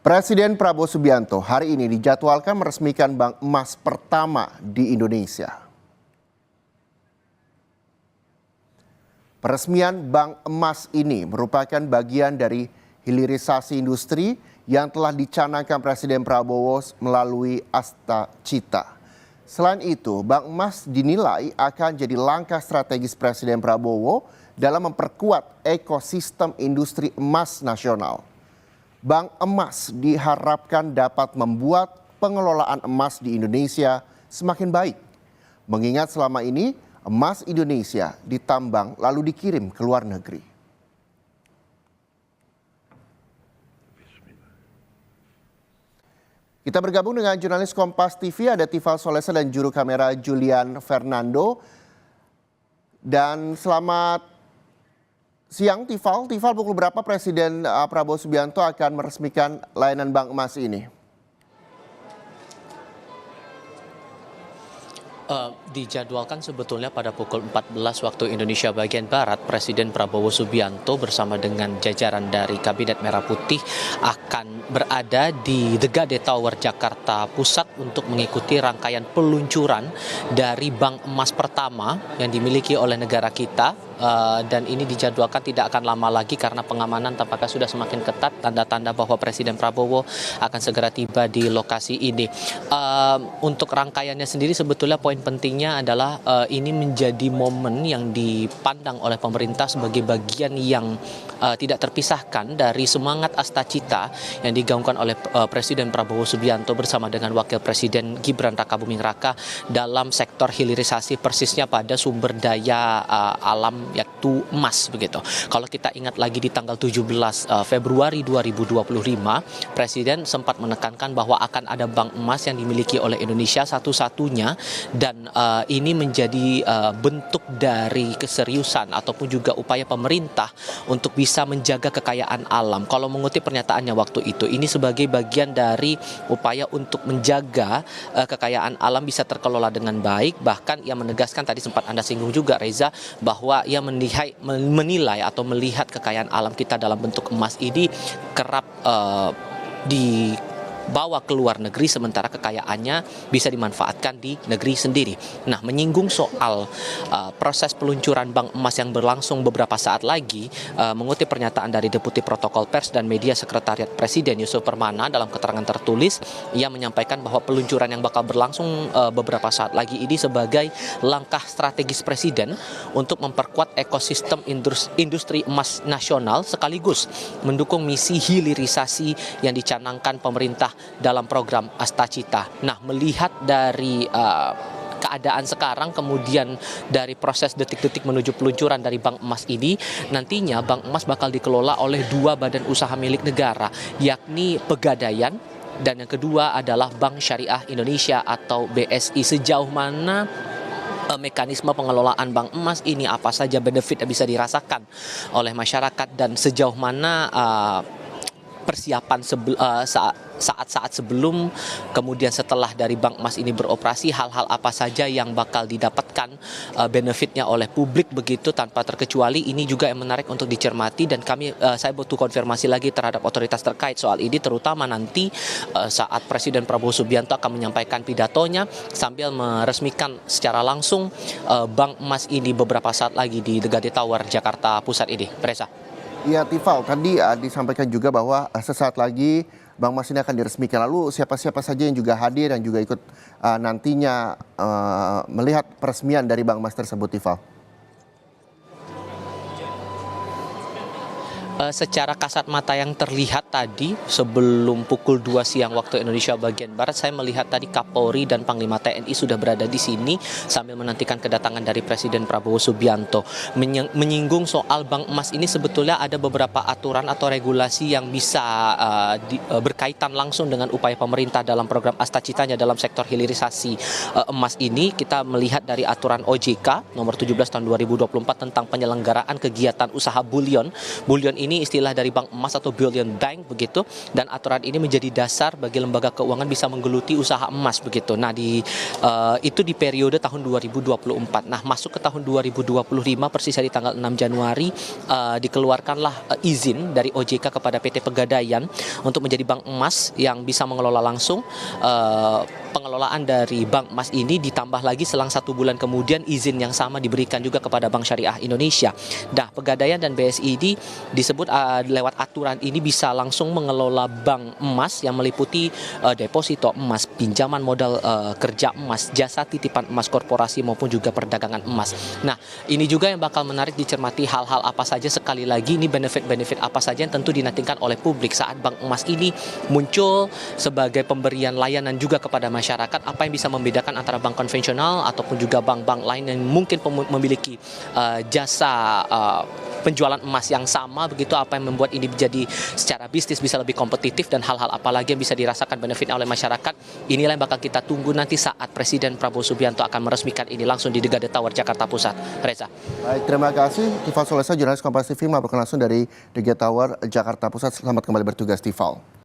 Presiden Prabowo Subianto hari ini dijadwalkan meresmikan bank emas pertama di Indonesia. Peresmian bank emas ini merupakan bagian dari hilirisasi industri yang telah dicanangkan Presiden Prabowo melalui Astacita. Selain itu, bank emas dinilai akan jadi langkah strategis Presiden Prabowo dalam memperkuat ekosistem industri emas nasional. Bank emas diharapkan dapat membuat pengelolaan emas di Indonesia semakin baik. Mengingat selama ini emas Indonesia ditambang lalu dikirim ke luar negeri. Kita bergabung dengan jurnalis Kompas TV, ada Tifal Solesa dan juru kamera Julian Fernando. Dan selamat siang Tifal. Tifal, pukul berapa Presiden Prabowo Subianto akan meresmikan layanan bank emas ini? Dijadwalkan sebetulnya pada pukul 14 waktu Indonesia bagian Barat, Presiden Prabowo Subianto bersama dengan jajaran dari Kabinet Merah Putih akan berada di The Gade Tower Jakarta Pusat untuk mengikuti rangkaian peluncuran dari bank emas pertama yang dimiliki oleh negara kita. Dan ini dijadwalkan tidak akan lama lagi karena pengamanan tampaknya sudah semakin ketat, tanda-tanda bahwa Presiden Prabowo akan segera tiba di lokasi ini. Untuk rangkaiannya sendiri sebetulnya poin pentingnya adalah ini menjadi momen yang dipandang oleh pemerintah sebagai bagian yang tidak terpisahkan dari semangat Astacita yang digaungkan oleh Presiden Prabowo Subianto bersama dengan Wakil Presiden Gibran Rakabuming Raka dalam sektor hilirisasi, persisnya pada sumber daya alam yaitu emas begitu. Kalau kita ingat lagi di tanggal 17 Februari 2025, Presiden sempat menekankan bahwa akan ada bank emas yang dimiliki oleh Indonesia satu-satunya, dan ini menjadi bentuk dari keseriusan ataupun juga upaya pemerintah untuk bisa menjaga kekayaan alam. Kalau mengutip pernyataannya waktu itu, ini sebagai bagian dari upaya untuk menjaga kekayaan alam bisa terkelola dengan baik. Bahkan ia menegaskan, tadi sempat Anda singgung juga Reza, bahwa ia menilai atau melihat kekayaan alam kita dalam bentuk emas ini kerap dibawa ke luar negeri, sementara kekayaannya bisa dimanfaatkan di negeri sendiri. Nah, menyinggung soal proses peluncuran bank emas yang berlangsung beberapa saat lagi, mengutip pernyataan dari Deputi Protokol Pers dan Media Sekretariat Presiden Yusuf Permana dalam keterangan tertulis, ia menyampaikan bahwa peluncuran yang bakal berlangsung beberapa saat lagi ini sebagai langkah strategis Presiden untuk memperkuat ekosistem industri emas nasional sekaligus mendukung misi hilirisasi yang dicanangkan pemerintah dalam program Astacita. Nah, melihat dari keadaan sekarang, kemudian dari proses detik-detik menuju peluncuran dari bank emas ini, nantinya bank emas bakal dikelola oleh dua badan usaha milik negara, yakni Pegadaian dan yang kedua adalah Bank Syariah Indonesia atau BSI. Sejauh mana mekanisme pengelolaan bank emas ini, apa saja benefit yang bisa dirasakan oleh masyarakat, dan sejauh mana persiapan saat-saat sebelum kemudian setelah dari bank emas ini beroperasi, hal-hal apa saja yang bakal didapatkan benefitnya oleh publik begitu tanpa terkecuali. Ini juga yang menarik untuk dicermati, dan saya butuh konfirmasi lagi terhadap otoritas terkait soal ini, terutama nanti saat Presiden Prabowo Subianto akan menyampaikan pidatonya sambil meresmikan secara langsung bank emas ini beberapa saat lagi di The Gade Tower Jakarta Pusat ini. Reza. Ya, Tifal, tadi disampaikan juga bahwa sesaat lagi bank emas ini akan diresmikan. Lalu siapa-siapa saja yang juga hadir dan juga ikut nantinya melihat peresmian dari bank emas tersebut, Tifal? Secara kasat mata yang terlihat tadi sebelum pukul 2 siang waktu Indonesia bagian Barat, saya melihat tadi Kapolri dan Panglima TNI sudah berada di sini sambil menantikan kedatangan dari Presiden Prabowo Subianto. Menyinggung soal bank emas ini, sebetulnya ada beberapa aturan atau regulasi yang bisa berkaitan langsung dengan upaya pemerintah dalam program Astacitanya dalam sektor hilirisasi emas ini. Kita melihat dari aturan OJK nomor 17 tahun 2024 tentang penyelenggaraan kegiatan usaha bullion. Bullion ini ini istilah dari bank emas atau bullion bank begitu, dan aturan ini menjadi dasar bagi lembaga keuangan bisa menggeluti usaha emas begitu. Nah, itu di periode tahun 2024. Nah, masuk ke tahun 2025 persisnya di tanggal 6 Januari dikeluarkanlah izin dari OJK kepada PT Pegadaian untuk menjadi bank emas yang bisa mengelola langsung pengelolaan dari bank emas ini, ditambah lagi selang 1 bulan kemudian izin yang sama diberikan juga kepada Bank Syariah Indonesia. Nah, Pegadaian dan BSI ini disebut lewat aturan ini bisa langsung mengelola bank emas yang meliputi deposito emas, pinjaman modal kerja emas, jasa titipan emas korporasi maupun juga perdagangan emas. Nah, ini juga yang bakal menarik dicermati, hal-hal apa saja, sekali lagi ini benefit-benefit apa saja yang tentu dinantikan oleh publik saat bank emas ini muncul sebagai pemberian layanan juga kepada masyarakat. Apa yang bisa membedakan antara bank konvensional ataupun juga bank-bank lain yang mungkin memiliki jasa penjualan emas yang sama begitu, apa yang membuat ini menjadi secara bisnis bisa lebih kompetitif, dan hal-hal apa lagi yang bisa dirasakan benefitnya oleh masyarakat. Inilah yang bakal kita tunggu nanti saat Presiden Prabowo Subianto akan meresmikan ini langsung di Degade Tower Jakarta Pusat. Reza. Baik, terima kasih Tifal Solesa, jurnalis Kompas TV melaporkan langsung dari Degade Tower Jakarta Pusat. Selamat kembali bertugas, Tifal.